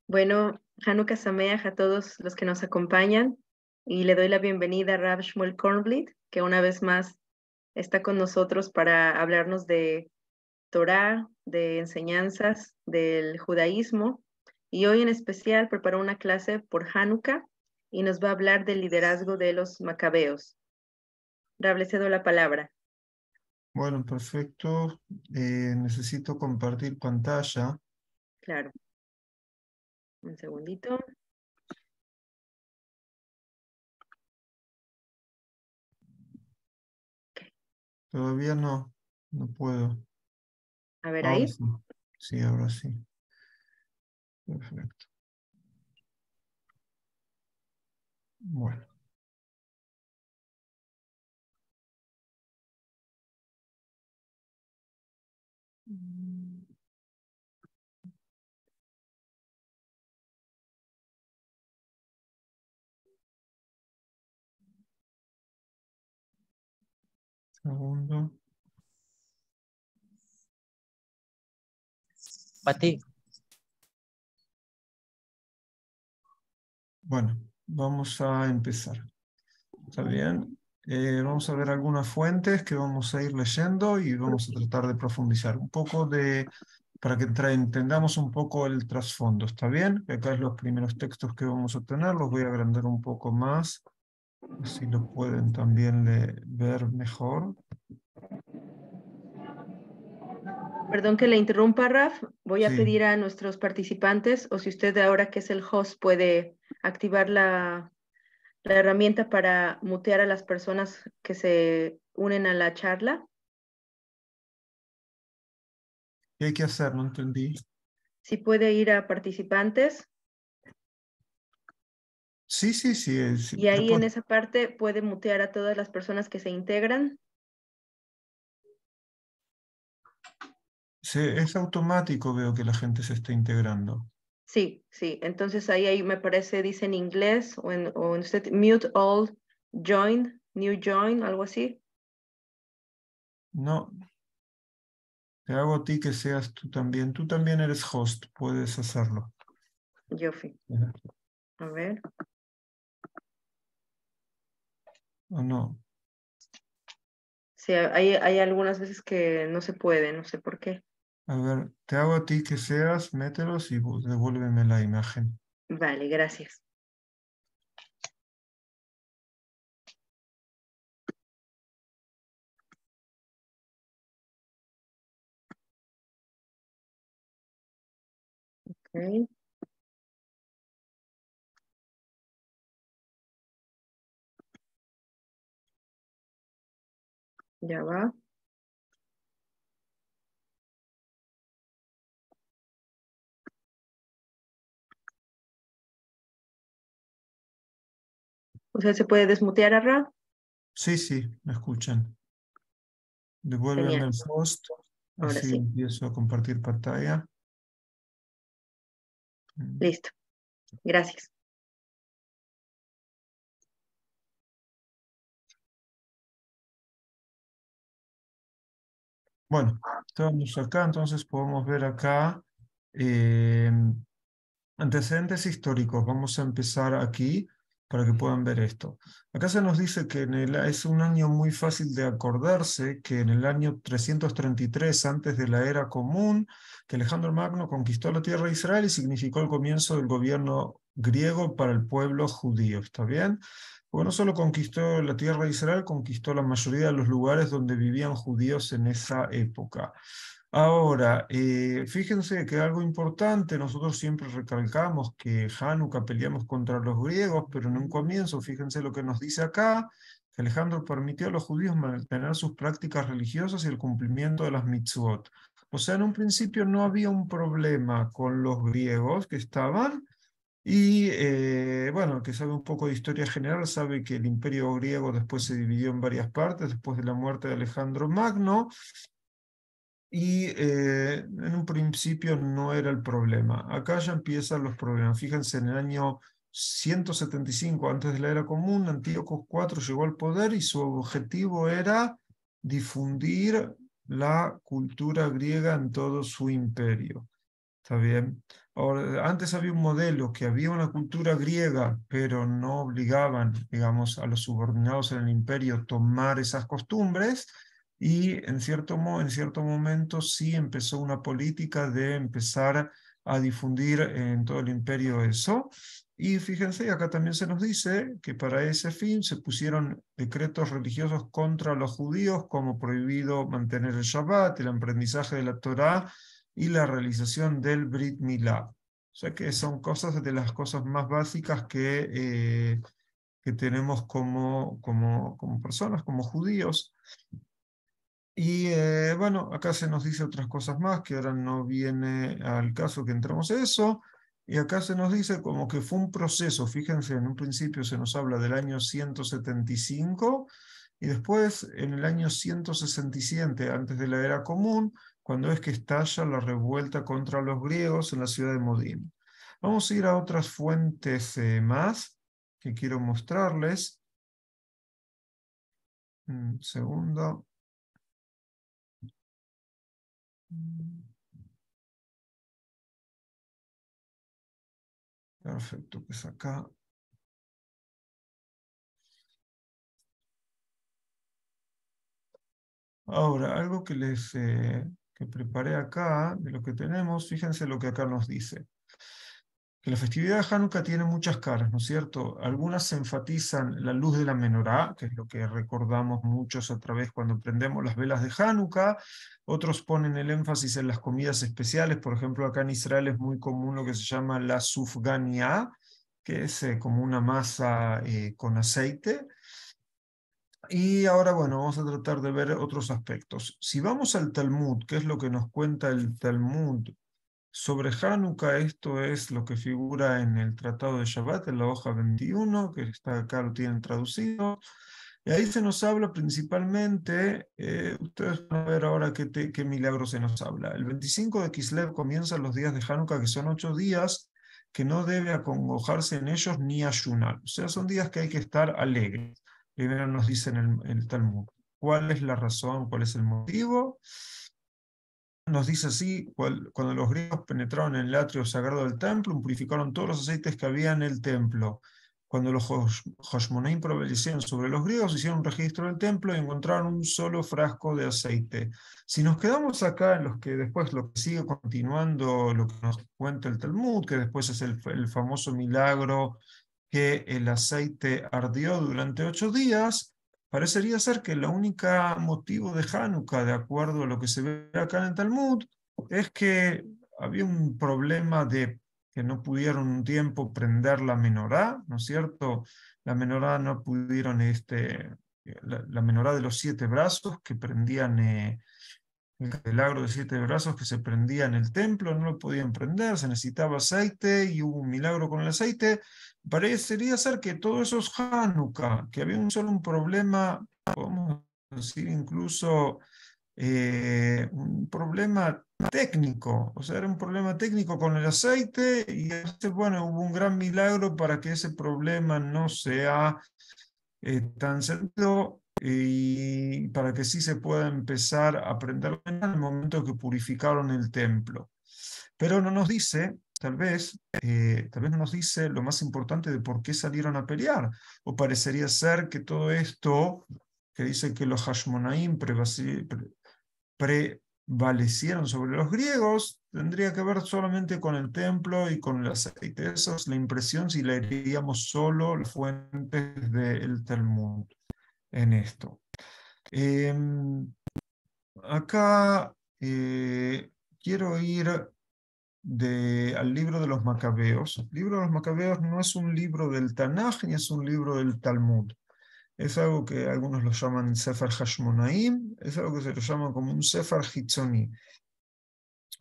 Bueno, Hanukkah Sameach a todos los que nos acompañan y le doy la bienvenida a Rav Shmuel Kornblit, que una vez más está con nosotros para hablarnos de Torah, de enseñanzas del judaísmo y hoy en especial preparó una clase por Hanukkah y nos va a hablar del liderazgo de los macabeos. Rav, le cedo la palabra. Bueno, perfecto. Necesito compartir pantalla. Claro, un segundito. Todavía no puedo. A ver Ahora ahí. sí. Sí, ahora sí. Perfecto. Bueno. Segundo. Pati, Bueno, vamos a empezar. ¿Está bien? Vamos a ver algunas fuentes que vamos a ir leyendo y vamos a tratar de profundizar un poco para que entendamos un poco el trasfondo. ¿Está bien? Acá es los primeros textos que vamos a tener, los voy a agrandar un poco más, así lo pueden también ver mejor. Perdón que le interrumpa, Raf. Voy a Sí, pedir a nuestros participantes, o si usted ahora que es el host puede activar la herramienta para mutear a las personas que se unen a la charla. ¿qué hay que hacer? No entendí. Si puede ir a participantes Sí, sí, sí, sí, y ahí en esa parte puede mutear a todas las personas que se integran. es automático, veo que la gente se está integrando. Sí, sí. Entonces ahí me parece, dice en inglés o en usted, mute all, join, new join, algo así. No, te hago a ti que seas tú también. Tú también eres host, puedes hacerlo. Yo fui. Ajá. A ver. ¿O no? Sí, hay algunas veces que no se puede, no sé por qué. A ver, te hago a ti que seas, mételos y devuélveme la imagen. Vale, gracias. Ok, ya va. ¿Usted se puede desmutear a Ra? Sí, sí, me escuchan. Devuélveme Genial, el host, ahora así sí. empiezo a compartir pantalla. Mm. Listo, gracias. Bueno, estamos acá, entonces podemos ver acá eh, antecedentes históricos. Vamos a empezar aquí para que puedan ver esto. Acá se nos dice que es un año muy fácil de acordarse, que en el año 333 antes de la era común, que Alejandro Magno conquistó la tierra de Israel y significó el comienzo del gobierno griego para el pueblo judío. ¿Está bien? Porque no solo conquistó la tierra de Israel, conquistó la mayoría de los lugares donde vivían judíos en esa época. Ahora, fíjense que algo importante, nosotros siempre recalcamos que Hanukkah peleamos contra los griegos, pero en un comienzo, fíjense lo que nos dice acá, que Alejandro permitió a los judíos mantener sus prácticas religiosas y el cumplimiento de las mitzvot. O sea, en un principio no había un problema con los griegos que estaban, y bueno, que sabe un poco de historia general, sabe que el imperio griego después se dividió en varias partes después de la muerte de Alejandro Magno, y en un principio no era el problema. Acá ya empiezan los problemas. Fíjense, en el año 175 antes de la era común, Antíoco IV llegó al poder y su objetivo era difundir la cultura griega en todo su imperio. ¿Está bien? Ahora, antes había un modelo que había una cultura griega, pero no obligaban, digamos, a los subordinados en el imperio a tomar esas costumbres, y en cierto momento sí empezó una política de empezar a difundir en todo el imperio eso. Y fíjense, acá también se nos dice que para ese fin se pusieron decretos religiosos contra los judíos, como prohibido mantener el Shabbat, el aprendizaje de la Torá y la realización del Brit Milá. O sea que son cosas de las cosas más básicas que tenemos como personas, como judíos. Y bueno, acá se nos dice otras cosas más, que ahora no viene al caso que entremos en eso. Y acá se nos dice como que fue un proceso. Fíjense, en un principio se nos habla del año 175 y después en el año 167, antes de la era común, cuando es que estalla la revuelta contra los griegos en la ciudad de Modín. Vamos a ir a otras fuentes más que quiero mostrarles. Un segundo. Perfecto, pues acá. Ahora, algo que que preparé acá, de lo que tenemos, fíjense lo que acá nos dice. Que la festividad de Hanukkah tiene muchas caras, ¿no es cierto? Algunas enfatizan la luz de la menorá, que es lo que recordamos muchos otra vez cuando prendemos las velas de Hanukkah. Otros ponen el énfasis en las comidas especiales. Por ejemplo, acá en Israel es muy común lo que se llama la sufganiyah, que es como una masa con aceite. Y ahora, bueno, vamos a tratar de ver otros aspectos. Si vamos al Talmud, ¿qué es lo que nos cuenta el Talmud sobre Hanukkah? Esto es lo que figura en el Tratado de Shabbat, en la hoja 21, que está acá, lo tienen traducido. Y ahí se nos habla principalmente, ustedes van a ver ahora qué milagro se nos habla. El 25 de Kislev comienzan los días de Hanukkah, que son 8 días, que no debe acongojarse en ellos ni ayunar. O sea, son días que hay que estar alegres. Primero nos dice en el Talmud. ¿Cuál es la razón? ¿Cuál es el motivo? Nos dice así: cuando los griegos penetraron en el atrio sagrado del templo, purificaron todos los aceites que había en el templo. Cuando los Hashmonaim prevalecieron sobre los griegos, hicieron un registro del templo y encontraron un solo frasco de aceite. Si nos quedamos acá en los que después lo que sigue continuando, lo que nos cuenta el Talmud, que después es el famoso milagro que el aceite ardió durante 8 días, parecería ser que el único motivo de Hanukkah, de acuerdo a lo que se ve acá en el Talmud, es que había un problema de que no pudieron un tiempo prender la menorá, ¿no es cierto? La menorá no pudieron, la menorá de los 7 brazos que prendían, el candelabro de 7 brazos que se prendía en el templo, no lo podían prender, se necesitaba aceite y hubo un milagro con el aceite. Parecería ser que todo eso es Hanukkah, que había un problema, podemos decir incluso un problema técnico, o sea, era un problema técnico con el aceite y bueno, hubo un gran milagro para que ese problema no sea tan sentido, y para que sí se pueda empezar a aprender en el momento que purificaron el templo. Pero no nos dice, tal vez no nos dice lo más importante de por qué salieron a pelear. O parecería ser que todo esto que dice que los Hashmonaim prevalecieron sobre los griegos, tendría que ver solamente con el templo y con el aceite. Esa es la impresión si leeríamos solo las fuentes del Talmud en esto. Acá quiero ir al libro de los Macabeos. El libro de los Macabeos no es un libro del Tanaj ni es un libro del Talmud. Es algo que algunos lo llaman Sefer Hashmonaim, es algo que se lo llama como un Sefer Hitzoni.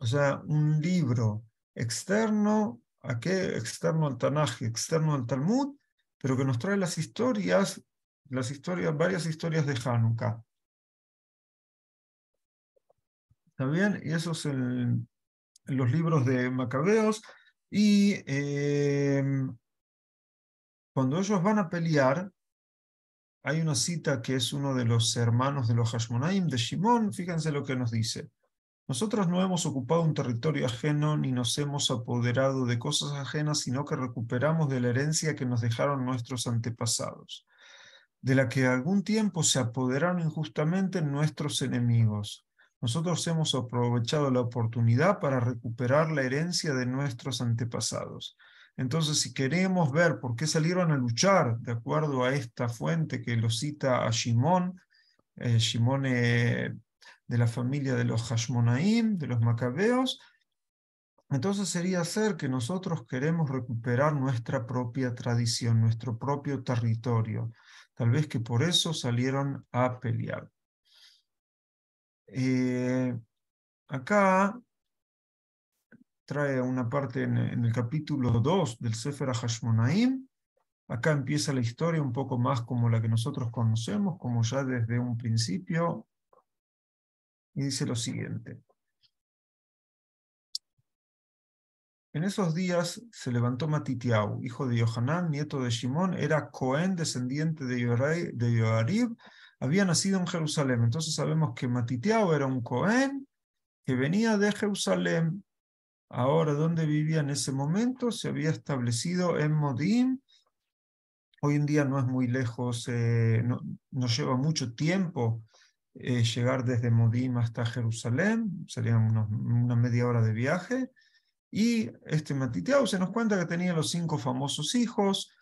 O sea, un libro externo, ¿a qué? Externo al Tanaj, externo al Talmud, pero que nos trae varias historias de Hanukkah. ¿Está bien? Y eso es en los libros de Macabeos. Y cuando ellos van a pelear, hay una cita que es uno de los hermanos de los Hashmonaim, de Shimón. Fíjense lo que nos dice. nosotros no hemos ocupado un territorio ajeno ni nos hemos apoderado de cosas ajenas, sino que recuperamos de la herencia que nos dejaron nuestros antepasados, de la que algún tiempo se apoderaron injustamente nuestros enemigos. Nosotros hemos aprovechado la oportunidad para recuperar la herencia de nuestros antepasados. Entonces, si queremos ver por qué salieron a luchar, de acuerdo a esta fuente que lo cita a Shimón, Shimón de la familia de los Hashmonaim, de los Macabeos, entonces sería ser que nosotros queremos recuperar nuestra propia tradición, nuestro propio territorio. Tal vez que por eso salieron a pelear. Acá trae una parte en el capítulo 2 del Sefer HaShmonaim. Acá empieza la historia un poco más como la que nosotros conocemos, como ya desde un principio. Y dice lo siguiente. En esos días se levantó Matitiau, hijo de Yohanan, nieto de Shimón, era Cohen, descendiente de Yoarib, había nacido en Jerusalén. Entonces sabemos que Matitiau era un Cohen que venía de Jerusalén. Ahora, ¿dónde vivía en ese momento? Se había establecido en Modim. Hoy en día no es muy lejos, no lleva mucho tiempo llegar desde Modim hasta Jerusalén, serían una media hora de viaje. Y este Matitiau se nos cuenta que tenía los 5 famosos hijos,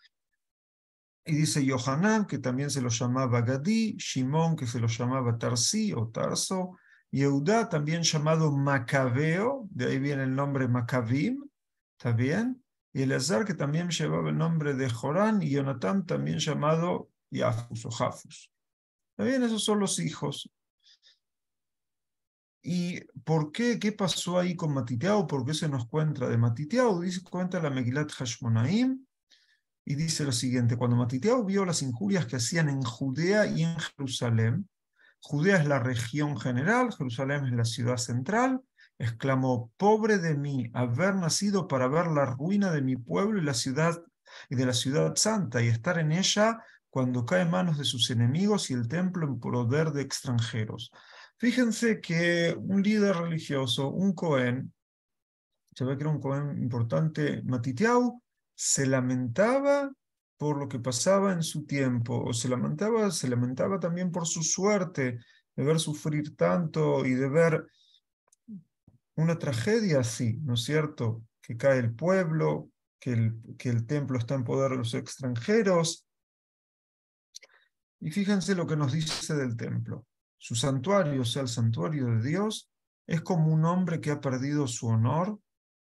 y dice Yohanan, que también se lo llamaba Gadí, Shimón, que se lo llamaba Tarsi o Tarso, Yehudá, también llamado Macabeo, de ahí viene el nombre Macabim, ¿está bien? Y Eleazar, que también llevaba el nombre de Jorán, y Jonatán, también llamado Yafus o Jafus. ¿Está bien? Esos son los hijos. ¿Y por qué? ¿Qué pasó ahí con Matitiau? ¿Por qué se nos cuenta de Matitiau? Dice, cuenta la Megilat Hashmonaim, y dice lo siguiente: cuando Matitiau vio las injurias que hacían en Judea y en Jerusalén, Judea es la región general, Jerusalén es la ciudad central, exclamó: pobre de mí, haber nacido para ver la ruina de mi pueblo y de la ciudad santa, y estar en ella cuando cae en manos de sus enemigos y el templo en poder de extranjeros. Fíjense que un líder religioso, un Cohen, se ve que era un Cohen importante, Matitiau, se lamentaba por lo que pasaba en su tiempo, o se lamentaba también por su suerte de ver sufrir tanto y de ver una tragedia así, ¿no es cierto? Que cae el pueblo, que el templo está en poder de los extranjeros. Y fíjense lo que nos dice del templo. Su santuario, o sea, el santuario de Dios, es como un hombre que ha perdido su honor.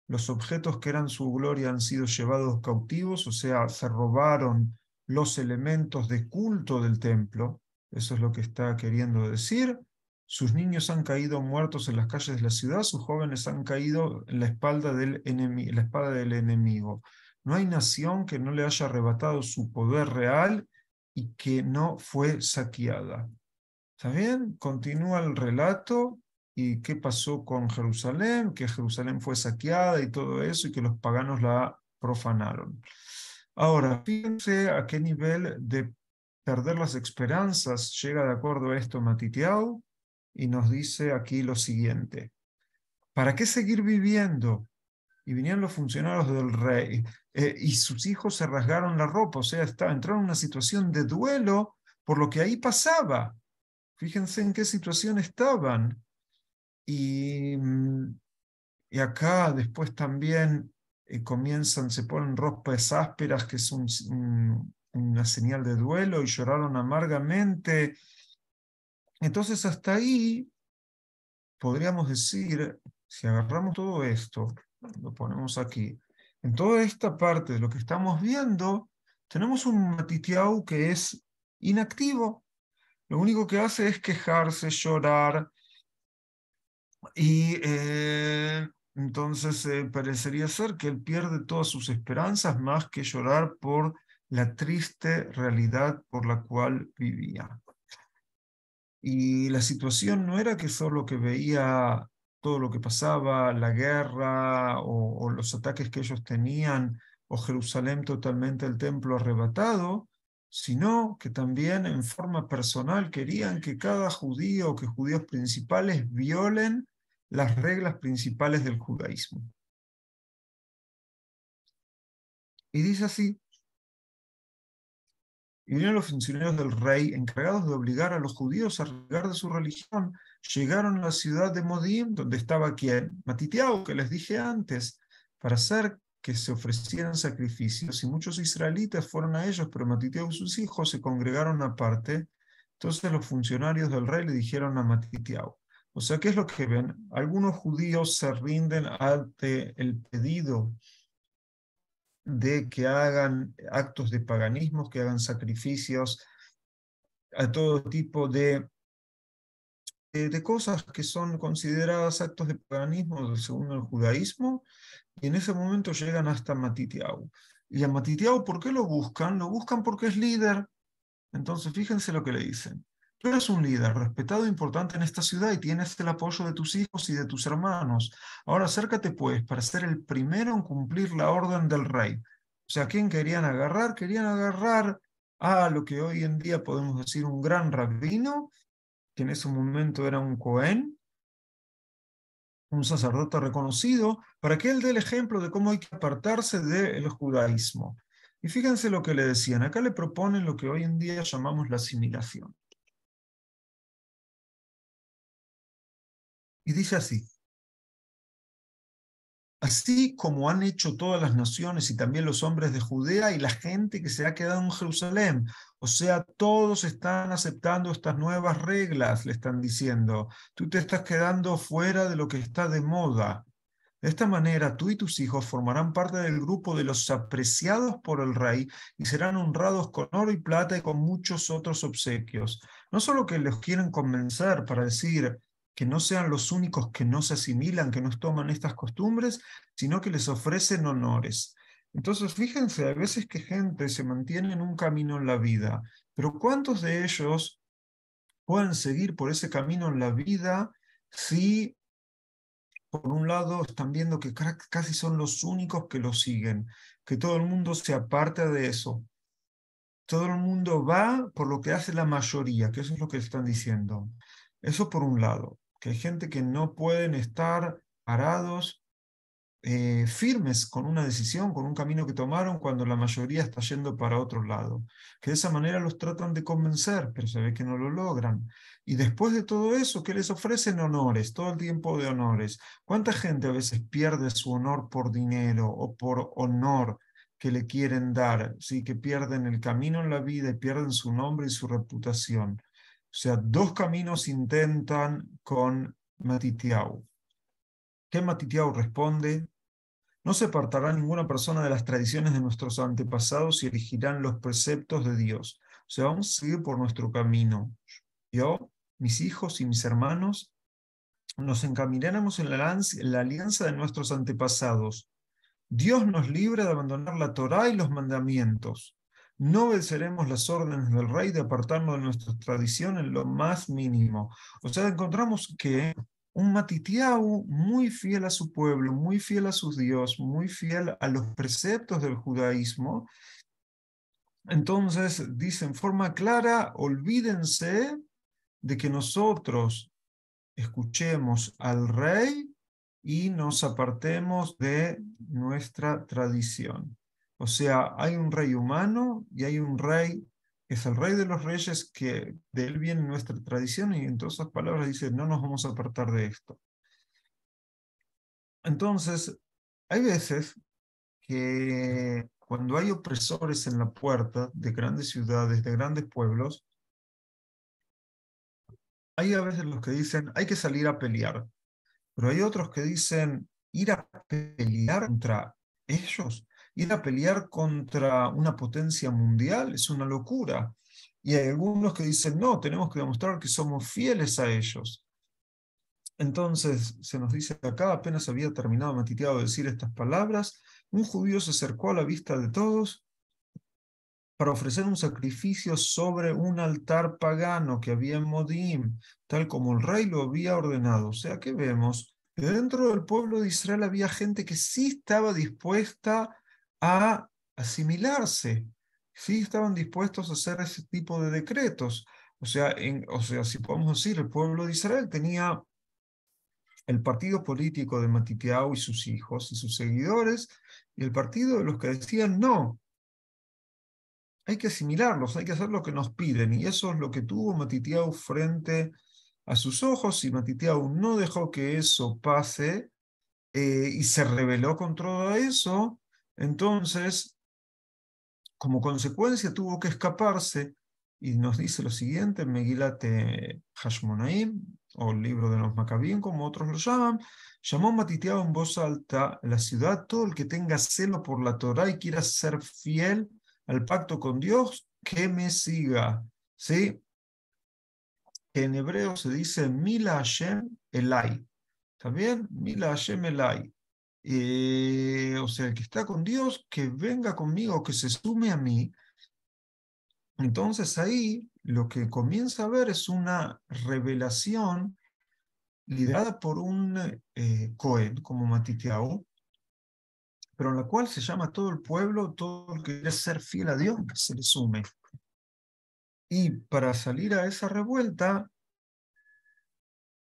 Los objetos que eran su gloria han sido llevados cautivos, o sea, se robaron los elementos de culto del templo. Eso es lo que está queriendo decir. Sus niños han caído muertos en las calles de la ciudad, sus jóvenes han caído en la espalda la espada del enemigo. No hay nación que no le haya arrebatado su poder real y que no fue saqueada. ¿Está bien? Continúa el relato. ¿Y qué pasó con Jerusalén? Que Jerusalén fue saqueada y todo eso, y que los paganos la profanaron. Ahora, fíjense a qué nivel de perder las esperanzas llega de acuerdo a esto Matitiau, y nos dice aquí lo siguiente: ¿para qué seguir viviendo? Y vinieron los funcionarios del rey, y sus hijos se rasgaron la ropa, o sea, entraron en una situación de duelo por lo que ahí pasaba. Fíjense en qué situación estaban. Y, y acá después también se ponen ropas ásperas, que es una señal de duelo, y lloraron amargamente. Entonces hasta ahí podríamos decir, si agarramos todo esto, lo ponemos aquí, en toda esta parte de lo que estamos viendo, tenemos un Matitiau que es inactivo. Lo único que hace es quejarse, llorar, y entonces parecería ser que él pierde todas sus esperanzas más que llorar por la triste realidad por la cual vivía. Y la situación no era que solo que veía todo lo que pasaba, la guerra o los ataques que ellos tenían, o Jerusalén totalmente, el templo arrebatado, sino que también en forma personal querían que cada judío o que judíos principales violen las reglas principales del judaísmo. Y dice así: y vinieron los funcionarios del rey, encargados de obligar a los judíos a renegar de su religión. Llegaron a la ciudad de Modim, donde estaba quien, Matitiao, que les dije antes, para hacer que se ofrecieran sacrificios. Y muchos israelitas fueron a ellos, pero Matitiao y sus hijos se congregaron aparte. Entonces los funcionarios del rey le dijeron a Matitiao. O sea, ¿qué es lo que ven? Algunos judíos se rinden ante el pedido de que hagan actos de paganismo, que hagan sacrificios a todo tipo de cosas que son consideradas actos de paganismo según el judaísmo, y en ese momento llegan hasta Matitiao. Y a Matitiao, ¿por qué lo buscan? Lo buscan porque es líder. Entonces, fíjense lo que le dicen. Tú eres un líder respetado e importante en esta ciudad y tienes el apoyo de tus hijos y de tus hermanos. Ahora acércate, pues, para ser el primero en cumplir la orden del rey. O sea, ¿quién querían agarrar? Querían agarrar a lo que hoy en día podemos decir un gran rabino, que en ese momento era un Cohen, un sacerdote reconocido, para que él dé el ejemplo de cómo hay que apartarse del judaísmo. Y fíjense lo que le decían. Acá le proponen lo que hoy en día llamamos la asimilación. Y dice así: así como han hecho todas las naciones y también los hombres de Judea y la gente que se ha quedado en Jerusalén. O sea, todos están aceptando estas nuevas reglas, le están diciendo. Tú te estás quedando fuera de lo que está de moda. De esta manera, tú y tus hijos formarán parte del grupo de los apreciados por el rey y serán honrados con oro y plata y con muchos otros obsequios. No solo que los quieren convencer para decir que no sean los únicos que no se asimilan, que no toman estas costumbres, sino que les ofrecen honores. Entonces, fíjense, hay veces que gente se mantiene en un camino en la vida, pero ¿cuántos de ellos pueden seguir por ese camino en la vida si por un lado están viendo que casi son los únicos que lo siguen, que todo el mundo se aparta de eso? Todo el mundo va por lo que hace la mayoría, que eso es lo que están diciendo. Eso por un lado, que hay gente que no pueden estar parados, firmes con una decisión, con un camino que tomaron cuando la mayoría está yendo para otro lado. Que de esa manera los tratan de convencer, pero se ve que no lo logran. Y después de todo eso, ¿qué les ofrecen? Honores, todo el tiempo de honores. ¿Cuánta gente a veces pierde su honor por dinero o por honor que le quieren dar? Sí, que pierden el camino en la vida y pierden su nombre y su reputación. O sea, dos caminos intentan con Matitiao. ¿Qué Matitiao responde? No se apartará ninguna persona de las tradiciones de nuestros antepasados y elegirán los preceptos de Dios. O sea, vamos a seguir por nuestro camino. Yo, mis hijos y mis hermanos nos encaminaremos en la alianza de nuestros antepasados. Dios nos libre de abandonar la Torá y los mandamientos. No obedeceremos las órdenes del rey de apartarnos de nuestra tradición en lo más mínimo. O sea, encontramos que un Matitiau muy fiel a su pueblo, muy fiel a su Dios, muy fiel a los preceptos del judaísmo. Entonces dice en forma clara: olvídense de que nosotros escuchemos al rey y nos apartemos de nuestra tradición. O sea, hay un rey humano y hay un rey que es el rey de los reyes, que de él viene nuestra tradición, y en todas esas palabras dice: no nos vamos a apartar de esto. Entonces, hay veces que cuando hay opresores en la puerta de grandes ciudades, de grandes pueblos, hay a veces los que dicen: hay que salir a pelear. Pero hay otros que dicen: ir a pelear contra ellos, ir a pelear contra una potencia mundial es una locura. Y hay algunos que dicen: no, tenemos que demostrar que somos fieles a ellos. Entonces se nos dice acá, apenas había terminado Matitiao de decir estas palabras, un judío se acercó a la vista de todos para ofrecer un sacrificio sobre un altar pagano que había en Modim, tal como el rey lo había ordenado. O sea que vemos que dentro del pueblo de Israel había gente que sí estaba dispuesta a asimilarse, sí estaban dispuestos a hacer ese tipo de decretos. O sea, si podemos decir, el pueblo de Israel tenía el partido político de Matitiao y sus hijos y sus seguidores, y el partido de los que decían no, hay que asimilarlos, hay que hacer lo que nos piden, y eso es lo que tuvo Matitiao frente a sus ojos, y Matitiao no dejó que eso pase, y se rebeló contra todo eso. Entonces, como consecuencia, tuvo que escaparse, y nos dice lo siguiente en Megilat Hashmonaim, o el libro de los Macabín, como otros lo llaman: llamó Matitiao en voz alta a la ciudad: todo el que tenga celo por la Torá y quiera ser fiel al pacto con Dios, que me siga. ¿Sí? Que en hebreo se dice Mila Hashem Elai. ¿Está bien? Mila Hashem Elai. O sea, el que está con Dios, que venga conmigo, que se sume a mí. Entonces ahí lo que comienza a ver es una revelación liderada por un Cohen como Matitiao, pero en la cual se llama a todo el pueblo, todo el que quiere ser fiel a Dios, que se le sume. Y para salir a esa revuelta,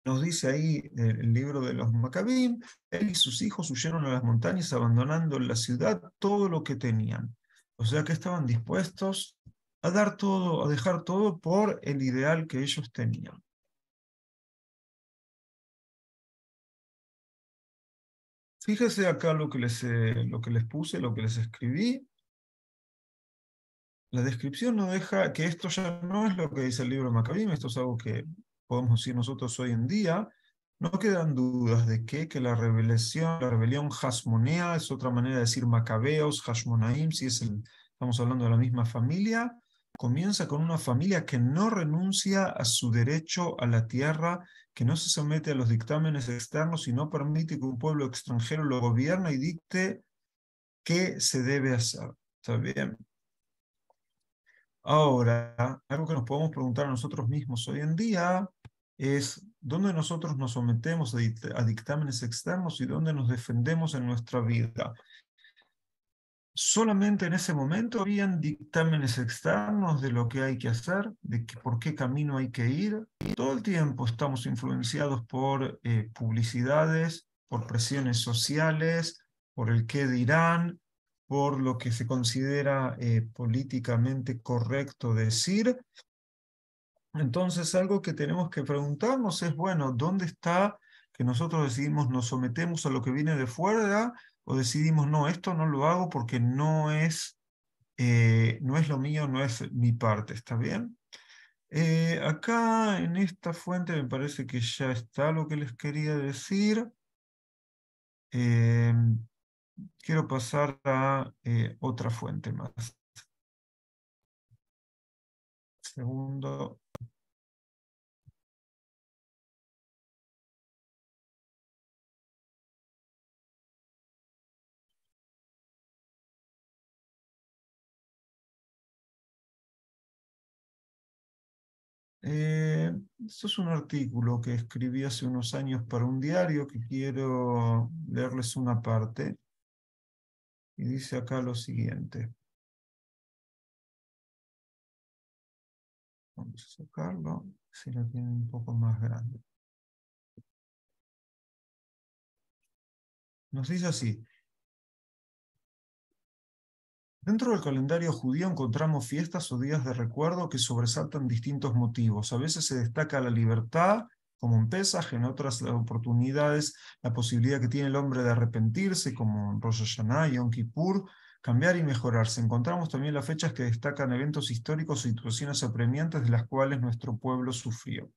nos dice ahí el libro de los Macabim: él y sus hijos huyeron a las montañas abandonando en la ciudad todo lo que tenían. O sea que estaban dispuestos a dar todo, a dejar todo por el ideal que ellos tenían. Fíjese acá lo que les puse, lo que les escribí. La descripción no deja que esto ya no es lo que dice el libro de Macabim, esto es algo que podemos decir nosotros hoy en día. No quedan dudas de que la rebelión Hasmonea es otra manera de decir Macabeos, Hashmonaim, si estamos hablando de la misma familia, comienza con una familia que no renuncia a su derecho a la tierra, que no se somete a los dictámenes externos y no permite que un pueblo extranjero lo gobierne y dicte qué se debe hacer. ¿Está bien? Ahora, algo que nos podemos preguntar a nosotros mismos hoy en día es dónde nosotros nos sometemos a dictámenes externos y dónde nos defendemos en nuestra vida. Solamente en ese momento habían dictámenes externos de lo que hay que hacer, por qué camino hay que ir. Todo el tiempo estamos influenciados por publicidades, por presiones sociales, por el qué dirán, por lo que se considera políticamente correcto decir. Entonces, algo que tenemos que preguntarnos es, bueno, ¿dónde está que nosotros decidimos nos sometemos a lo que viene de fuera o decidimos, no, esto no lo hago porque no es lo mío, no es mi parte? ¿Está bien? Acá en esta fuente me parece que ya está lo que les quería decir. Eh, Quiero pasar a otra fuente más. Segundo. Esto es un artículo que escribí hace unos años para un diario que quiero leerles una parte. Y dice acá lo siguiente. Vamos a sacarlo, si lo tienen un poco más grande. Nos dice así: dentro del calendario judío encontramos fiestas o días de recuerdo que sobresaltan distintos motivos. A veces se destaca la libertad, como en Pesaj; en otras oportunidades la posibilidad que tiene el hombre de arrepentirse, como en Rosh Hashanah, Yom Kippur, cambiar y mejorarse. Encontramos también las fechas que destacan eventos históricos o situaciones apremiantes de las cuales nuestro pueblo sufrió.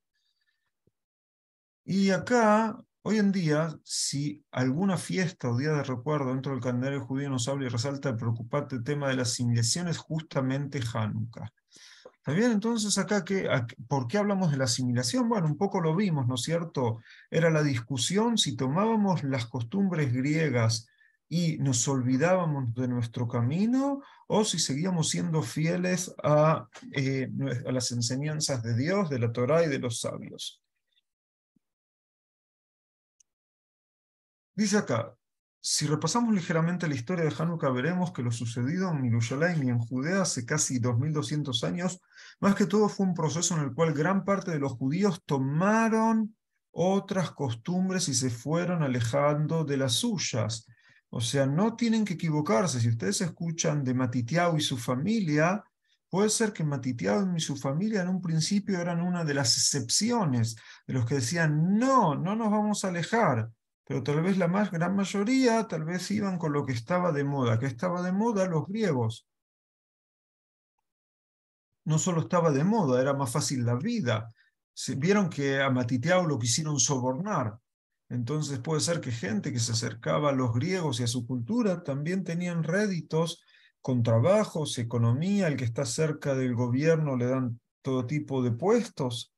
Y acá, hoy en día, si alguna fiesta o día de recuerdo dentro del calendario judío nos habla y resalta el preocupante tema de la asimilación, es justamente Hanukkah. ¿Está bien? Entonces acá, ¿por qué hablamos de la asimilación? Bueno, un poco lo vimos, ¿no es cierto? Era la discusión si tomábamos las costumbres griegas y nos olvidábamos de nuestro camino, o si seguíamos siendo fieles a las enseñanzas de Dios, de la Torá y de los sabios. Dice acá: si repasamos ligeramente la historia de Hanukkah, veremos que lo sucedido en Yerushalayim y en Judea hace casi 2200 años, más que todo fue un proceso en el cual gran parte de los judíos tomaron otras costumbres y se fueron alejando de las suyas. O sea, no tienen que equivocarse. Si ustedes escuchan de Matitiao y su familia, puede ser que Matitiao y su familia en un principio eran una de las excepciones, de los que decían, no, no nos vamos a alejar. Pero tal vez la más gran mayoría, tal vez iban con lo que estaba de moda. ¿Qué estaba de moda? Los griegos. No solo estaba de moda, era más fácil la vida. Vieron que a Matitiao lo quisieron sobornar. Entonces puede ser que gente que se acercaba a los griegos y a su cultura también tenían réditos con trabajos, economía, el que está cerca del gobierno le dan todo tipo de puestos.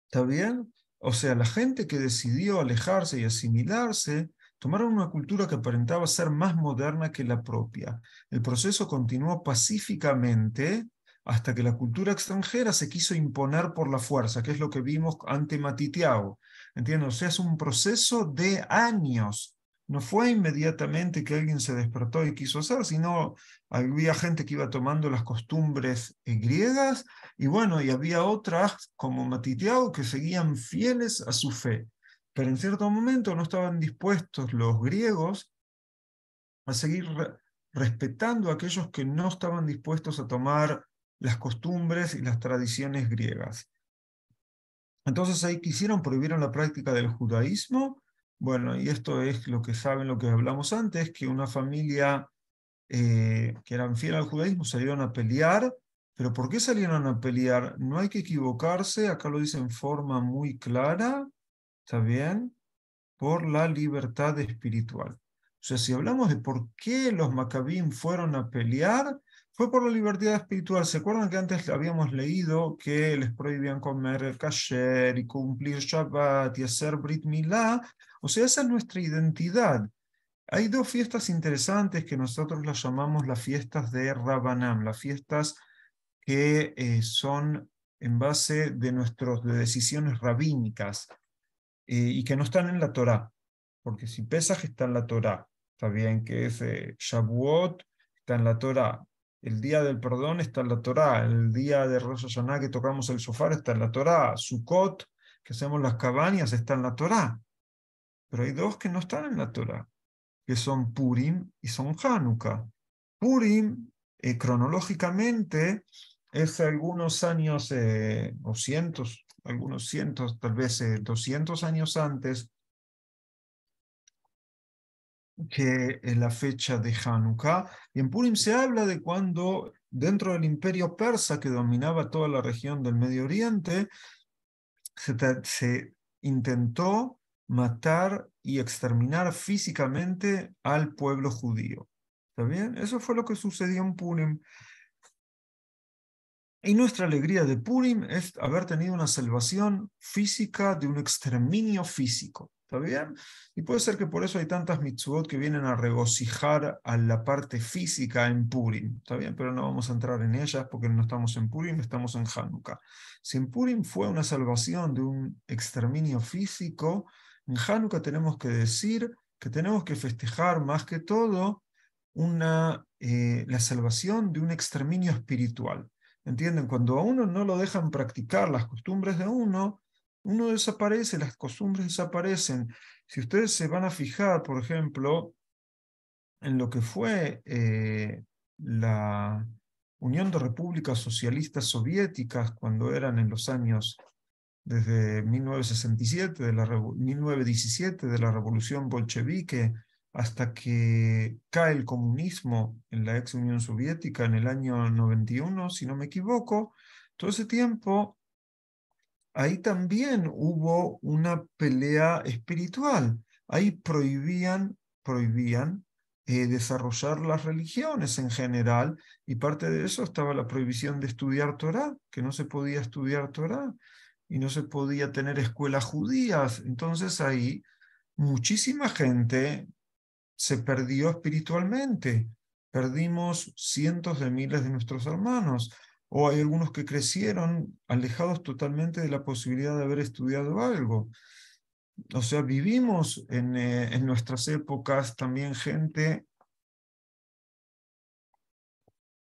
¿Está bien? O sea, la gente que decidió alejarse y asimilarse tomaron una cultura que aparentaba ser más moderna que la propia. El proceso continuó pacíficamente hasta que la cultura extranjera se quiso imponer por la fuerza, que es lo que vimos ante Matitiao. ¿Entiendes? O sea, es un proceso de años. No fue inmediatamente que alguien se despertó y quiso hacer, sino había gente que iba tomando las costumbres griegas y bueno, y había otras como Matitiao que seguían fieles a su fe. Pero en cierto momento no estaban dispuestos los griegos a seguir respetando a aquellos que no estaban dispuestos a tomar las costumbres y las tradiciones griegas. Entonces ahí quisieron, prohibieron la práctica del judaísmo. Bueno, y esto es lo que saben, lo que hablamos antes, que una familia que eran fieles al judaísmo salieron a pelear. Pero ¿por qué salieron a pelear? No hay que equivocarse, acá lo dice en forma muy clara, ¿está bien? Por la libertad espiritual. O sea, si hablamos de por qué los Macabim fueron a pelear, fue por la libertad espiritual. ¿Se acuerdan que antes habíamos leído que les prohibían comer el kasher y cumplir Shabbat y hacer Brit Milá? O sea, esa es nuestra identidad. Hay dos fiestas interesantes que nosotros las llamamos las fiestas de Rabbanam, las fiestas que son en base de nuestras de decisiones rabínicas y que no están en la Torá, porque si Pesaj está en la Torá, está bien que es Shavuot, está en la Torá, el día del perdón está en la Torá, el día de Rosh Hashanah que tocamos el shofar está en la Torá, Sukkot, que hacemos las cabañas, está en la Torá, pero hay dos que no están en la Torá, que son Purim y son Hanukkah. Purim, cronológicamente, es algunos años, o cientos, algunos cientos, tal vez 200 años antes que la fecha de Hanukkah. Y en Purim se habla de cuando dentro del imperio persa que dominaba toda la región del Medio Oriente, se intentó matar y exterminar físicamente al pueblo judío. ¿Está bien? Eso fue lo que sucedió en Purim. Y nuestra alegría de Purim es haber tenido una salvación física de un exterminio físico. ¿Está bien? Y puede ser que por eso hay tantas mitzvot que vienen a regocijar a la parte física en Purim. ¿Está bien? Pero no vamos a entrar en ellas porque no estamos en Purim, estamos en Hanukkah. Si en Purim fue una salvación de un exterminio físico, en Hanukkah tenemos que decir que tenemos que festejar más que todo la salvación de un exterminio espiritual. ¿Entienden? Cuando a uno no lo dejan practicar las costumbres de uno desaparece, las costumbres desaparecen. Si ustedes se van a fijar, por ejemplo, en lo que fue la Unión de Repúblicas Socialistas Soviéticas, cuando eran en los años desde 1967, 1917, de la Revolución Bolchevique, hasta que cae el comunismo en la ex Unión Soviética en el año 91, si no me equivoco, todo ese tiempo, ahí también hubo una pelea espiritual. Ahí prohibían desarrollar las religiones en general, y parte de eso estaba la prohibición de estudiar Torá, que no se podía estudiar Torá y no se podía tener escuelas judías. Entonces ahí muchísima gente se perdió espiritualmente. Perdimos cientos de miles de nuestros hermanos. O hay algunos que crecieron alejados totalmente de la posibilidad de haber estudiado algo. O sea, vivimos en nuestras épocas también gente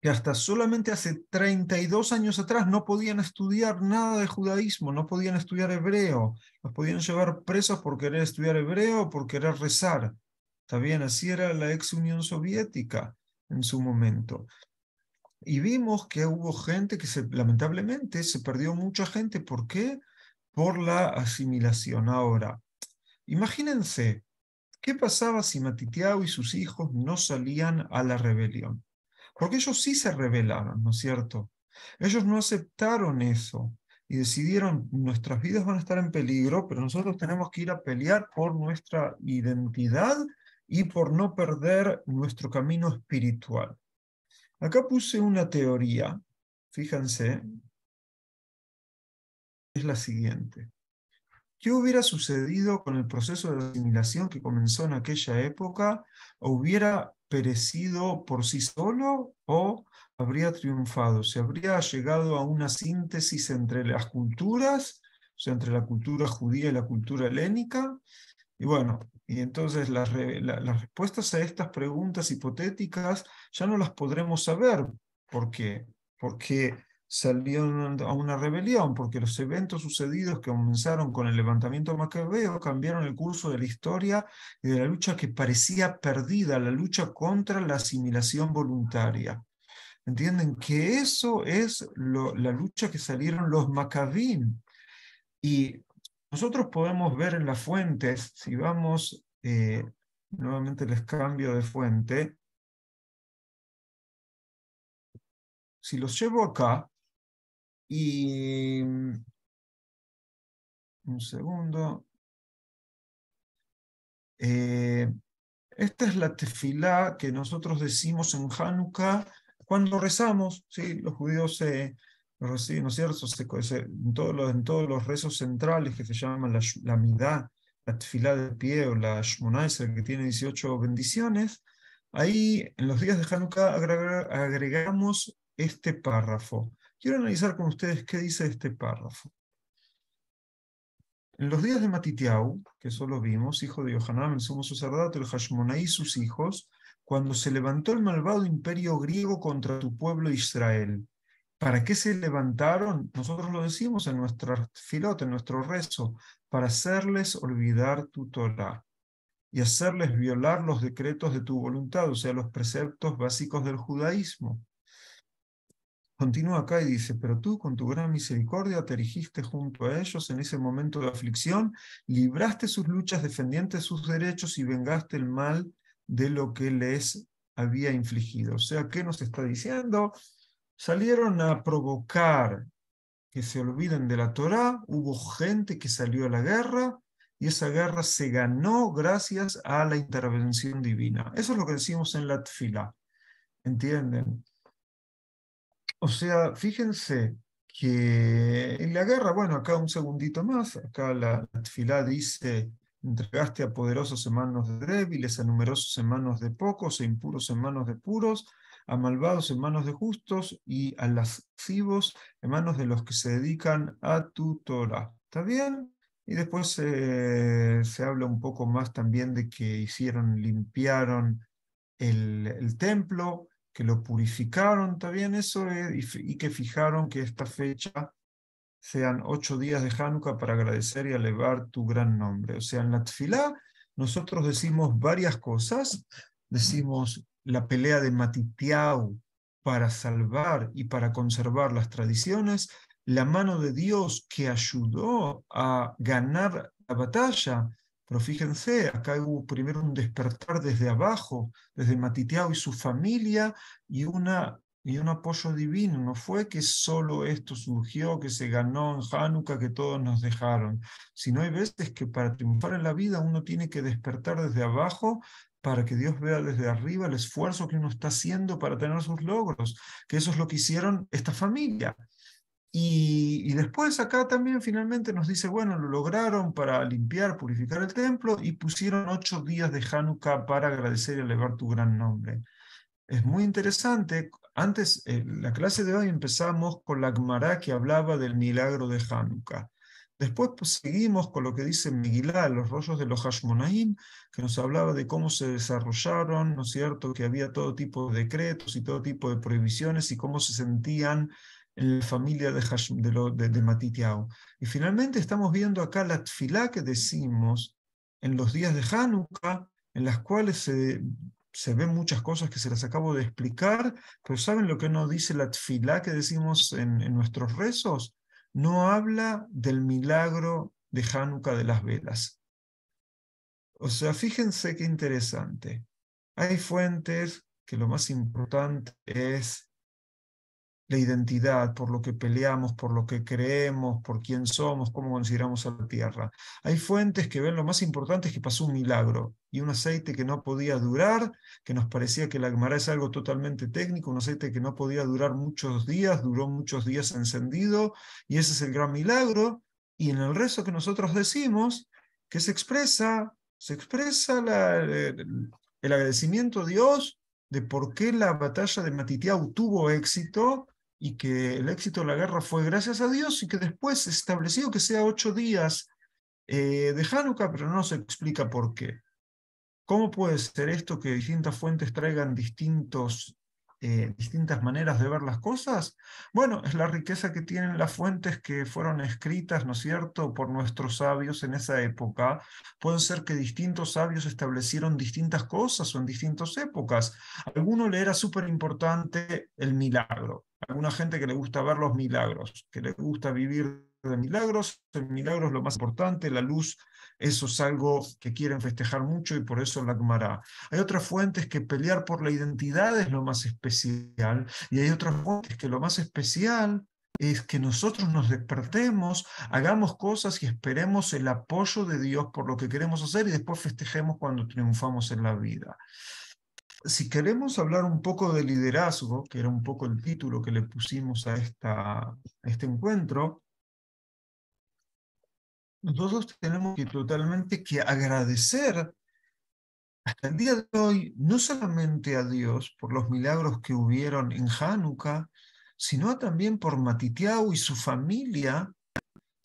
que hasta solamente hace 32 años atrás no podían estudiar nada de judaísmo, no podían estudiar hebreo, los podían llevar presos por querer estudiar hebreo o por querer rezar. Está bien, así era la ex Unión Soviética en su momento. Y vimos que hubo gente que lamentablemente se perdió mucha gente. ¿Por qué? Por la asimilación. Ahora, imagínense, ¿qué pasaba si Matitiao y sus hijos no salían a la rebelión? Porque ellos sí se rebelaron, ¿no es cierto? Ellos no aceptaron eso y decidieron, nuestras vidas van a estar en peligro, pero nosotros tenemos que ir a pelear por nuestra identidad y por no perder nuestro camino espiritual. Acá puse una teoría, fíjense, es la siguiente. ¿Qué hubiera sucedido con el proceso de asimilación que comenzó en aquella época? ¿O hubiera perecido por sí solo o habría triunfado? ¿Se habría llegado a una síntesis entre las culturas, o sea, entre la cultura judía y la cultura helénica? Y bueno, y entonces las respuestas a estas preguntas hipotéticas ya no las podremos saber. ¿Por qué? Porque salió a una rebelión, porque los eventos sucedidos que comenzaron con el levantamiento macabeo cambiaron el curso de la historia y de la lucha que parecía perdida, la lucha contra la asimilación voluntaria. ¿Entienden? Que eso es la lucha que salieron los macabín. Y nosotros podemos ver en las fuentes, si vamos, nuevamente les cambio de fuente, si los llevo acá y un segundo, eh, esta es la tefilá que nosotros decimos en Hanukkah cuando rezamos, ¿sí? Los judíos lo reciben, ¿no es cierto? En todos los rezos centrales que se llaman la Midá, la tefilá de pie o la Shmona Esrei, que tiene 18 bendiciones, ahí en los días de Hanukkah agregamos este párrafo. Quiero analizar con ustedes qué dice este párrafo. En los días de Matitiau, que eso lo vimos, hijo de Yohanan, el sumo sacerdote, el Hashmonaí y sus hijos, cuando se levantó el malvado imperio griego contra tu pueblo Israel. ¿Para qué se levantaron? Nosotros lo decimos en nuestra filota, en nuestro rezo, para hacerles olvidar tu Torah y hacerles violar los decretos de tu voluntad, o sea, los preceptos básicos del judaísmo. Continúa acá y dice, pero tú con tu gran misericordia te erigiste junto a ellos en ese momento de aflicción, libraste sus luchas, defendiente sus derechos y vengaste el mal de lo que les había infligido. O sea, ¿qué nos está diciendo? Salieron a provocar que se olviden de la Torá, hubo gente que salió a la guerra y esa guerra se ganó gracias a la intervención divina. Eso es lo que decimos en la Tfilá. ¿Entienden? O sea, fíjense que en la guerra, bueno, acá un segundito más, acá la tefilá dice, entregaste a poderosos en manos de débiles, a numerosos en manos de pocos, a impuros en manos de puros, a malvados en manos de justos y a lascivos en manos de los que se dedican a tu Torah. ¿Está bien? Y después se habla un poco más también de que limpiaron el templo, que lo purificaron, ¿está bien eso? Y que fijaron que esta fecha sean 8 días de Hanukkah para agradecer y elevar tu gran nombre. O sea, en la tefilá nosotros decimos varias cosas. Decimos la pelea de Matitiau para salvar y para conservar las tradiciones, la mano de Dios que ayudó a ganar la batalla. Pero fíjense, acá hubo primero un despertar desde abajo, desde Matitiao y su familia, y un apoyo divino. No fue que solo esto surgió, que se ganó en Hanukkah, que todos nos dejaron, sino hay veces que para triunfar en la vida uno tiene que despertar desde abajo para que Dios vea desde arriba el esfuerzo que uno está haciendo para tener sus logros, que eso es lo que hicieron esta familia. Y después acá también finalmente nos dice, bueno, lo lograron para limpiar, purificar el templo y pusieron 8 días de Hanukkah para agradecer y elevar tu gran nombre. Es muy interesante. Antes, la clase de hoy empezamos con la Gemara que hablaba del milagro de Hanukkah. Después pues, seguimos con lo que dice Megilá, los rollos de los Hashmonaim, que nos hablaba de cómo se desarrollaron, ¿no es cierto?, que había todo tipo de decretos y todo tipo de prohibiciones y cómo se sentían en la familia de Matitiao. Y finalmente estamos viendo acá la tfilá que decimos en los días de Hanukkah, en las cuales se ven muchas cosas que se las acabo de explicar, pero ¿saben lo que nos dice la tfilá que decimos en nuestros rezos? No habla del milagro de Hanukkah de las velas. O sea, fíjense qué interesante. Hay fuentes que lo más importante es la identidad, por lo que peleamos, por lo que creemos, por quién somos, cómo consideramos a la tierra. Hay fuentes que ven lo más importante es que pasó un milagro y un aceite que no podía durar, que nos parecía que la Gemara es algo totalmente técnico, un aceite que no podía durar muchos días, duró muchos días encendido y ese es el gran milagro. Y en el rezo que nosotros decimos, que se expresa el agradecimiento a Dios de por qué la batalla de Matitiau tuvo éxito y que el éxito de la guerra fue gracias a Dios y que después se estableció que sea 8 días de Hanukkah, pero no se explica por qué. ¿Cómo puede ser esto que distintas fuentes traigan distintas maneras de ver las cosas? Bueno, es la riqueza que tienen las fuentes que fueron escritas, ¿no es cierto?, por nuestros sabios en esa época. Puede ser que distintos sabios establecieron distintas cosas o en distintas épocas. A alguno le era súper importante el milagro. A alguna gente que le gusta ver los milagros, que le gusta vivir de milagros. El milagro es lo más importante, la luz, eso es algo que quieren festejar mucho y por eso la Gemara. Hay otras fuentes que pelear por la identidad es lo más especial y hay otras fuentes que lo más especial es que nosotros nos despertemos, hagamos cosas y esperemos el apoyo de Dios por lo que queremos hacer y después festejemos cuando triunfamos en la vida. Si queremos hablar un poco de liderazgo, que era un poco el título que le pusimos a este encuentro, nosotros tenemos que totalmente que agradecer hasta el día de hoy, no solamente a Dios por los milagros que hubieron en Hanukkah, sino también por Matitiau y su familia,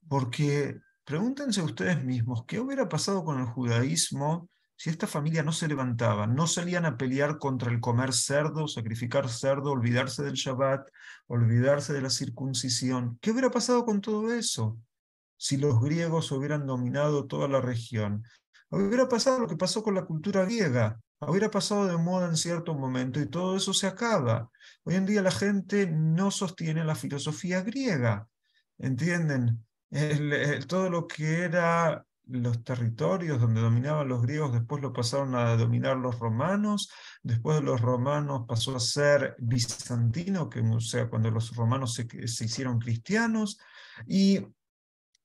porque pregúntense ustedes mismos, ¿qué hubiera pasado con el judaísmo si esta familia no se levantaba, no salían a pelear contra el comer cerdo, sacrificar cerdo, olvidarse del Shabbat, olvidarse de la circuncisión? ¿Qué hubiera pasado con todo eso si los griegos hubieran dominado toda la región? Hubiera pasado lo que pasó con la cultura griega, hubiera pasado de moda en cierto momento y todo eso se acaba. Hoy en día la gente no sostiene la filosofía griega, ¿entienden? Todo lo que era los territorios donde dominaban los griegos, después lo pasaron a dominar los romanos, después de los romanos pasó a ser bizantino, que, o sea, cuando los romanos se hicieron cristianos, y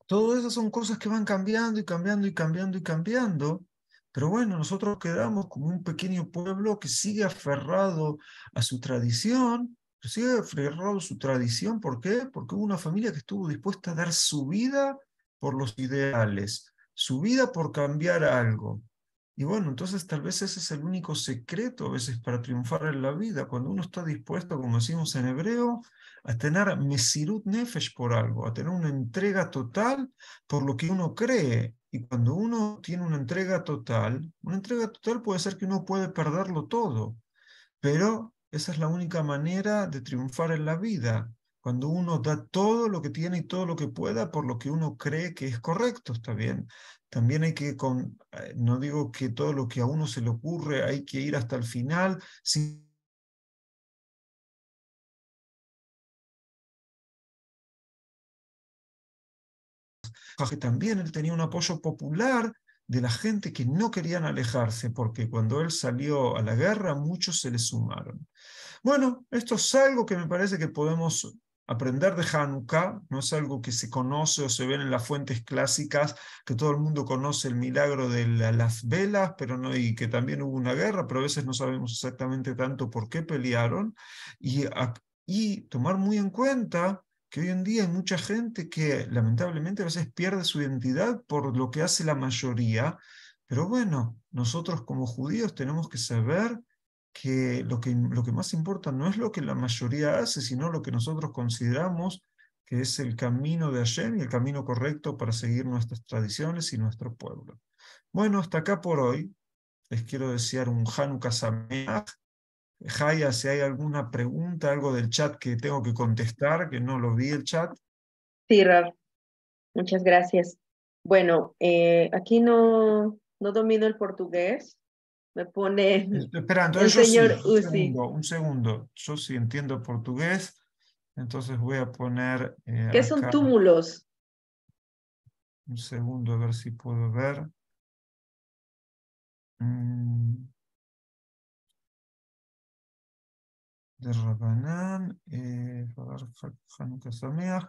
todo eso son cosas que van cambiando y cambiando y cambiando y cambiando. Pero bueno, nosotros quedamos como un pequeño pueblo que sigue aferrado a su tradición, que sigue aferrado a su tradición. ¿Por qué? Porque hubo una familia que estuvo dispuesta a dar su vida por los ideales, su vida por cambiar algo. Y bueno, entonces tal vez ese es el único secreto a veces para triunfar en la vida, cuando uno está dispuesto, como decimos en hebreo, a tener mesirut nefesh por algo, a tener una entrega total por lo que uno cree. Y cuando uno tiene una entrega total puede ser que uno puede perderlo todo, pero esa es la única manera de triunfar en la vida. Cuando uno da todo lo que tiene y todo lo que pueda por lo que uno cree que es correcto, está bien. También hay que, no digo que todo lo que a uno se le ocurre hay que ir hasta el final, sin que también él tenía un apoyo popular de la gente que no querían alejarse, porque cuando él salió a la guerra, muchos se le sumaron. Bueno, esto es algo que me parece que podemos aprender de Hanukkah, no es algo que se conoce o se ve en las fuentes clásicas, que todo el mundo conoce el milagro de las velas, pero no, y que también hubo una guerra, pero a veces no sabemos exactamente tanto por qué pelearon, y, y tomar muy en cuenta que hoy en día hay mucha gente que lamentablemente a veces pierde su identidad por lo que hace la mayoría, pero bueno, nosotros como judíos tenemos que saber que lo que más importa no es lo que la mayoría hace, sino lo que nosotros consideramos que es el camino de Hashem y el camino correcto para seguir nuestras tradiciones y nuestro pueblo. Bueno, hasta acá por hoy. Les quiero desear un Hanukkah Sameach. Jaya, si hay alguna pregunta, algo del chat que tengo que contestar, que no lo vi el chat. Sí, Rab, muchas gracias. Bueno, aquí no domino el portugués. Me pone Espera, el entonces yo señor sí, Uzi. un segundo. Yo sí entiendo portugués, entonces voy a poner ¿Qué son acá túmulos? un segundo a ver si puedo ver. Mm, de Rabanán, Hanukkah Sameach.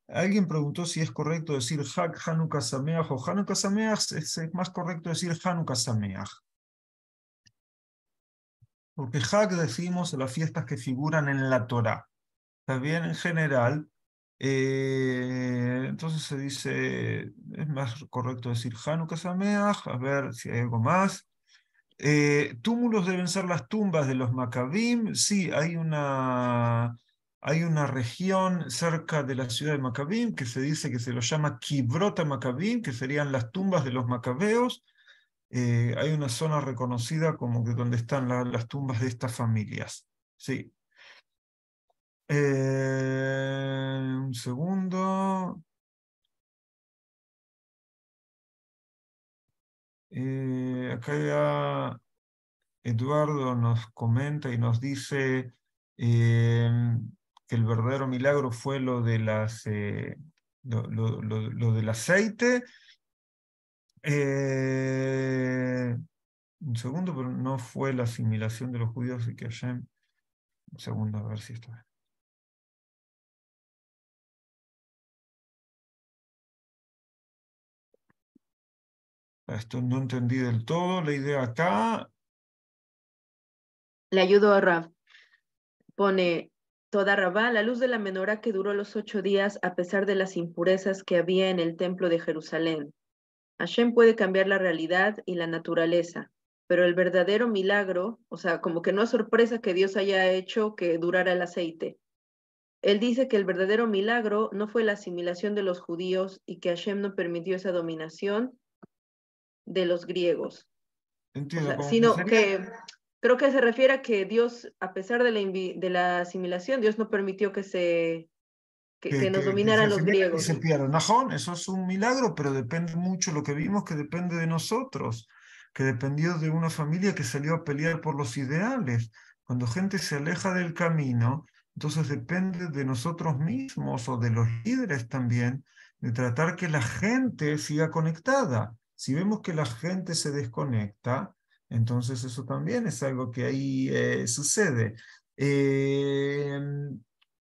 Alguien preguntó si es correcto decir Hag Hanukkah Sameach o Hanukkah Sameach. Es más correcto decir Hanukkah Sameach. Porque Hag decimos las fiestas que figuran en la Torá. Está bien, en general. Entonces se dice, es más correcto decir Hanukkah Sameach. A ver si hay algo más. Túmulos deben ser las tumbas de los Maccabim. Sí, hay una región cerca de la ciudad de Maccabim que se dice que se lo llama Kibrota Maccabim, que serían las tumbas de los macabeos. Hay una zona reconocida como que donde están las tumbas de estas familias. Sí. Un segundo. Acá ya Eduardo nos comenta y nos dice que el verdadero milagro fue lo de lo del aceite. Eh, un segundo, pero no fue la asimilación de los judíos y que Hashem. Un segundo, a ver si está. Esto no entendí del todo la idea acá. Le ayudo a Rab. Pone toda Rabá, la luz de la menorá que duró los 8 días a pesar de las impurezas que había en el templo de Jerusalén. Hashem puede cambiar la realidad y la naturaleza, pero el verdadero milagro, o sea, como que no es sorpresa que Dios haya hecho que durara el aceite. Él dice que el verdadero milagro no fue la asimilación de los judíos y que Hashem no permitió esa dominación de los griegos. O Entiendo, sea, como que sino sería que creo que se refiere a que Dios, a pesar de de la asimilación, Dios no permitió que nos que se dominaran los asimilen y griegos. se pierdan. Najón, eso es un milagro, pero depende mucho, lo que vimos que depende de nosotros, que dependió de una familia que salió a pelear por los ideales. Cuando gente se aleja del camino, entonces depende de nosotros mismos o de los líderes también, de tratar que la gente siga conectada. Si vemos que la gente se desconecta, entonces eso también es algo que ahí sucede. Eh,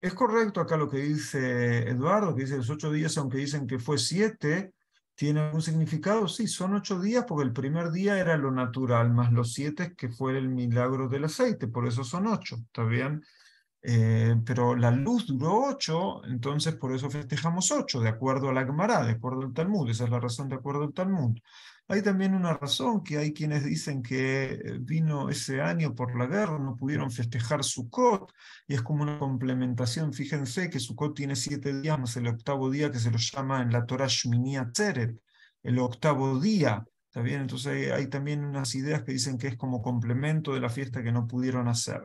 es correcto acá lo que dice Eduardo, que dice los 8 días, aunque dicen que fue 7, ¿tiene un significado? Sí, son 8 días porque el primer día era lo natural, más los 7 que fue el milagro del aceite, por eso son 8, ¿está bien? Pero la luz duró 8, entonces por eso festejamos 8, de acuerdo a la Gemara, de acuerdo al Talmud, esa es la razón de acuerdo al Talmud. Hay también una razón que hay quienes dicen que vino ese año por la guerra, no pudieron festejar Sukkot, y es como una complementación. Fíjense que Sukkot tiene 7 días más el octavo día que se lo llama en la Torah Shmini Atzeret, el octavo día. ¿Está bien? Entonces hay también unas ideas que dicen que es como complemento de la fiesta que no pudieron hacer.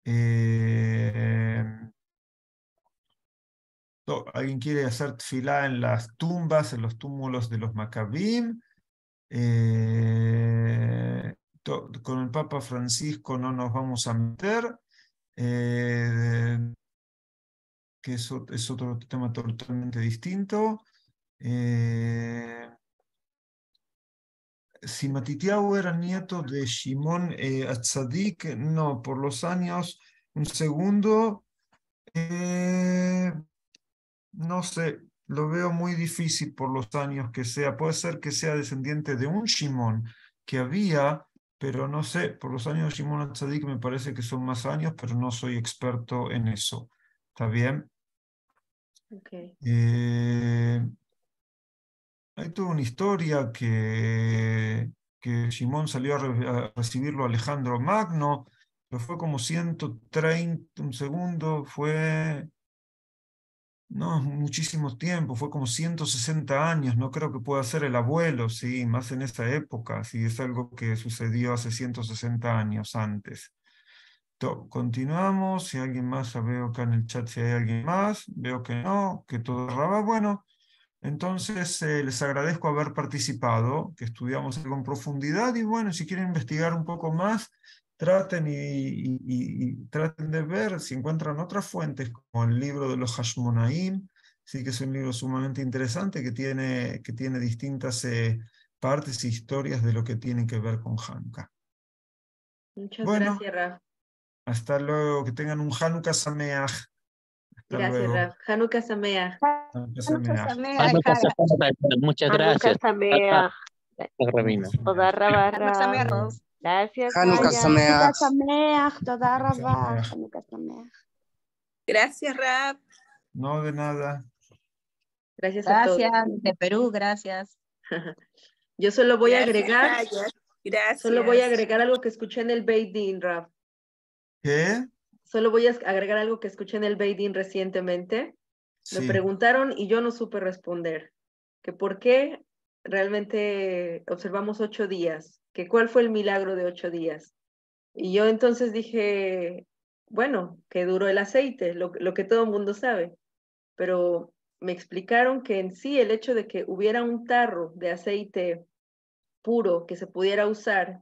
Eh, ¿Alguien quiere hacer tefilá en las tumbas, en los túmulos de los Maccabim? Con el Papa Francisco no nos vamos a meter, eh, que eso es otro tema totalmente distinto. Si Matitiau era nieto de Shimon Atzadik, no, por los años, un segundo, no sé, lo veo muy difícil por los años que sea. Puede ser que sea descendiente de un Shimón que había, pero no sé, por los años de Shimón Atzadik me parece que son más años, pero no soy experto en eso. ¿Está bien? Okay. Hay toda una historia que Shimón salió a recibirlo a Alejandro Magno, pero fue como 130, un segundo, fue No, muchísimo tiempo, fue como 160 años, no creo que pueda ser el abuelo, sí, más en esa época, sí, es algo que sucedió hace 160 años antes. Continuamos, si alguien más, ya veo acá en el chat si hay alguien más, veo que no, que todo es Raba. Bueno, entonces les agradezco haber participado, que estudiamos algo en profundidad y bueno, si quieren investigar un poco más, traten y traten de ver si encuentran otras fuentes como el libro de los Hashmonaim, sí que es un libro sumamente interesante que tiene distintas partes e historias de lo que tiene que ver con Hanukkah. Muchas Bueno, gracias, Raf. hasta luego, que tengan un Hanukkah Sameach. Hasta Gracias, luego. Raf. Hanukkah Sameach. Hanukkah Hanukkah Sameach. Sameach, Muchas Hanukkah gracias. Sameach. Hanukkah Rabino. Toda Sameach. raba, Hanukkah Raf. Sameach. Gracias, Hanukkah Aya. Sameach. Sameach, toda Hanukkah raba, Sameach. Hanukkah Sameach. Gracias, Rab. No, de nada. Gracias a todos. Gracias, de Perú, gracias. Yo solo voy a Gracias, agregar, Aya. solo voy a Gracias. agregar algo que escuché en el Beit Din, Raf. ¿Qué? Solo voy a agregar algo que escuché en el Beit Din recientemente. Me Sí. preguntaron y yo no supe responder. Que por qué realmente observamos 8 días, que cuál fue el milagro de 8 días. Y yo entonces dije, bueno, que duró el aceite, lo que todo el mundo sabe. Pero me explicaron que en sí el hecho de que hubiera un tarro de aceite puro que se pudiera usar,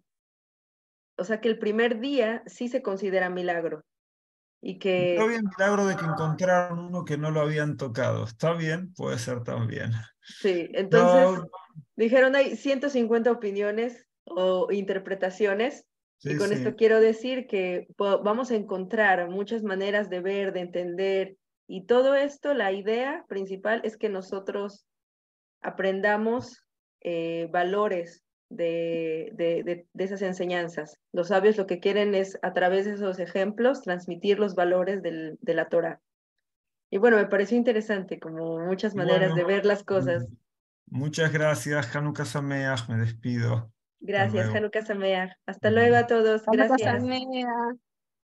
o sea que el primer día sí se considera milagro. Y Está que bien, milagro de que encontraron uno que no lo habían tocado. Está bien, puede ser también. sí, entonces No, dijeron hay 150 opiniones o interpretaciones, y sí, con sí. esto quiero decir que vamos a encontrar muchas maneras de ver, de entender, y todo esto, la idea principal es que nosotros aprendamos valores de esas enseñanzas. Los sabios lo que quieren es, a través de esos ejemplos, transmitir los valores de la Torah. Y bueno, me pareció interesante, como muchas maneras de Bueno, ver las cosas. muchas gracias. Hanukkah Sameach, me despido. Hasta Gracias, luego. Hanukkah Sameach. Hasta luego a todos. Hanukkah Gracias. Sameach.